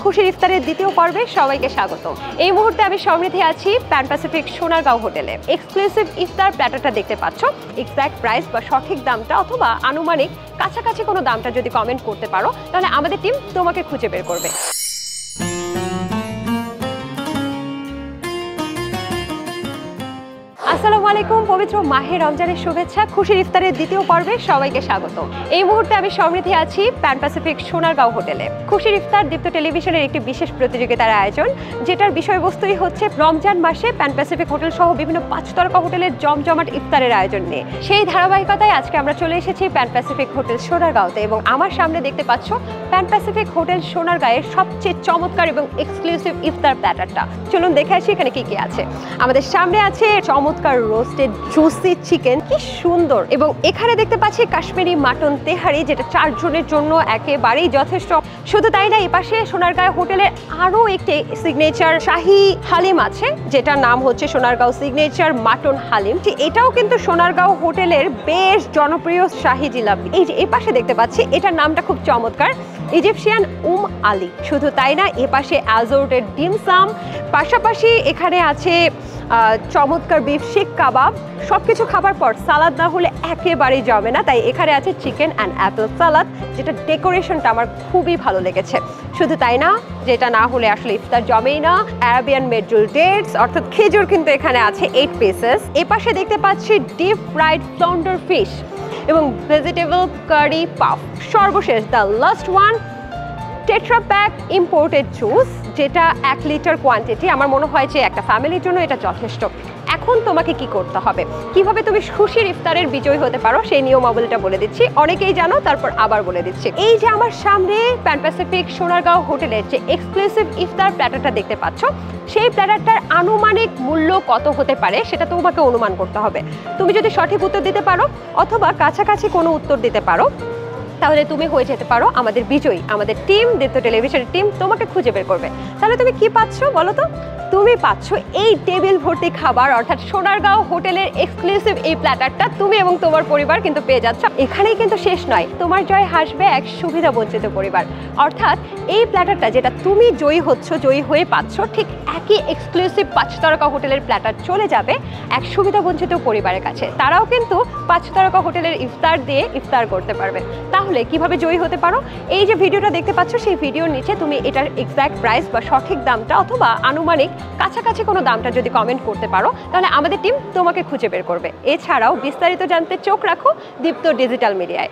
খুশির ইফতারের দ্বিতীয় পর্বে সবাইকে স্বাগত। এই মুহূর্তে আমি সমৃদ্ধি আছি প্যান প্যাসিফিক সোনারগাঁও হোটেলে। এক্সক্লুসিভ ইফতার প্ল্যাটারটা দেখতে পাচ্ছ। এক্সাক্ট প্রাইস বা সঠিক দামটা অথবা আনুমানিক কাছাকাছি কোনো দামটা যদি কমেন্ট করতে পারো তাহলে আমাদের টিম তোমাকে খুঁজে বের করবে। আসসালামু আলাইকুম, পবিত্র মাহে রমজানের শুভেচ্ছা। খুশির ইফতারের দ্বিতীয় পর্বে সবাইকে স্বাগত। এই মুহূর্তে আমি সমৃদ্ধি আছি প্যান প্যাসিফিক সোনারগাঁও হোটেলে। খুশির ইফতার দীপ্ত টেলিভিশনের একটি বিশেষ প্রতিযোগিতার আয়োজন, যেটার বিষয়বস্তুই হচ্ছে রমজান মাসে প্যান প্যাসিফিক হোটেল সহ বিভিন্ন 5 তারকা হোটেলের জমজমাট ইফতারের আয়োজন নিয়ে। সেই ধারাবাহিকতায় আজকে আমরা চলে এসেছি প্যান প্যাসিফিক হোটেল সোনারগাঁওতে এবং আমার সামনে দেখতে পাচ্ছ প্যান প্যাসিফিক হোটেল সোনারগাঁয়ের সবচেয়ে চমৎকার এবং এক্সক্লুসিভ ইফতার প্ল্যাটারটা। চলুন দেখে আসি এখানে কি কি আছে। আমাদের সামনে আছে চমৎকার রোস্টেড জুসি চিকেন, কি সুন্দর। এবং এখানে দেখতে পাচ্ছি কাশ্মীরি মাটন তেহারি, যেটা 4 জনের জন্য একেবারেই যথেষ্ট। শুধু তাই না, এপাশে সোনারগাঁও হোটেলের আরো একটি সিগনেচার শাহী হালিম আছে, যেটার নাম হচ্ছে সোনারগাঁও সিগনেচার মাটন হালিম। এটাও কিন্তু সোনারগাঁও হোটেলের বেশ জনপ্রিয় শাহী জিলাপি। এই যে এপাশে দেখতে পাচ্ছি, এটার নামটা খুব চমৎকার, ইজিপশিয়ান আলি। শুধু তাই না, এপাশে অ্যাজোর্টেড ডিমসাম, পাশাপাশি এখানে আছে চমৎকার বিফ শিক কাবাব। সবকিছু খাবার পর সালাদ না হলে একেবারেই জমে না, তাই এখানে আছে চিকেন অ্যান্ড অ্যাপেল সালাদ, যেটা ডেকোরেশনটা আমার খুবই ভালো লেগেছে। শুধু তাই না, যেটা না হলে আসলে ইফতার জমেই না, অ্যারাবিয়ান মেডুল ডেটস অর্থাৎ খেজুর কিন্তু এখানে আছে 8 পিসেস। এপাশে দেখতে পাচ্ছি ডিপ ফ্রাইড ফ্লাউন্ডার ফিশ এবং ভেজিটেবল কারি পাফ। সর্বশেষ the last one, tetra pack imported juice, যেটা 1 লিটার কোয়ান্টিটি। আমার মনে হয় যে একটা ফ্যামিলির জন্য এটা যথেষ্ট। এখন তোমাকে কি করতে হবে, কিভাবে তুমি খুশির ইফতারের বিজয়ী হতে পারো সেই নিয়মাবলীটা বলে দিচ্ছি। অনেকেই জানো, তারপর আবার বলে দিচ্ছি। এই যে আমার সামনে প্যান প্যাসিফিক সোনারগাঁও হোটেলের যে এক্সক্লুসিভ ইফতার প্ল্যাটারটা দেখতে পাচ্ছ, সেই প্ল্যাটারটার আনুমানিক মূল্য কত হতে পারে সেটা তোমাকে অনুমান করতে হবে। তুমি যদি সঠিক উত্তর দিতে পারো অথবা কাছাকাছি কোনো উত্তর দিতে পারো, তাহলে তুমি হয়ে যেতে পারো আমাদের বিজয়ী। আমাদের টিম, দীপ্ত টেলিভিশনের টিম তোমাকে খুঁজে বের করবে। তাহলে তুমি কি পাচ্ছ বলো তো? তুমি পাচ্ছ এই টেবিল ভর্তি খাবার, অর্থাৎ সোনারগাঁও হোটেলের এক্সক্লুসিভ এই প্ল্যাটারটা তুমি এবং তোমার পরিবার কিন্তু পেয়ে যাচ্ছ। এখানেই কিন্তু শেষ নয়, তোমার জয় হাসবে এক সুবিধা বঞ্চিত পরিবার। অর্থাৎ এই প্ল্যাটারটা যেটা তুমি জয়ী হয়ে পাচ্ছ, ঠিক একই এক্সক্লুসিভ 5 তারকা হোটেলের প্ল্যাটার চলে যাবে এক সুবিধা বঞ্চিত পরিবারের কাছে। তারাও কিন্তু 5 তারকা হোটেলের ইফতার দিয়ে ইফতার করতে পারবে। তাহলে কিভাবে জয়ী হতে পারো? এই যে ভিডিওটা দেখতে পাচ্ছ, সেই ভিডিওর নিচে তুমি এটার এক্সাক্ট প্রাইস বা সঠিক দামটা অথবা আনুমানিক কাছাকাছি কোনো দামটা যদি কমেন্ট করতে পারো, তাহলে আমাদের টিম তোমাকে খুঁজে বের করবে। এছাড়াও বিস্তারিত জানতে চোখ রাখো দীপ্ত ডিজিটাল মিডিয়ায়।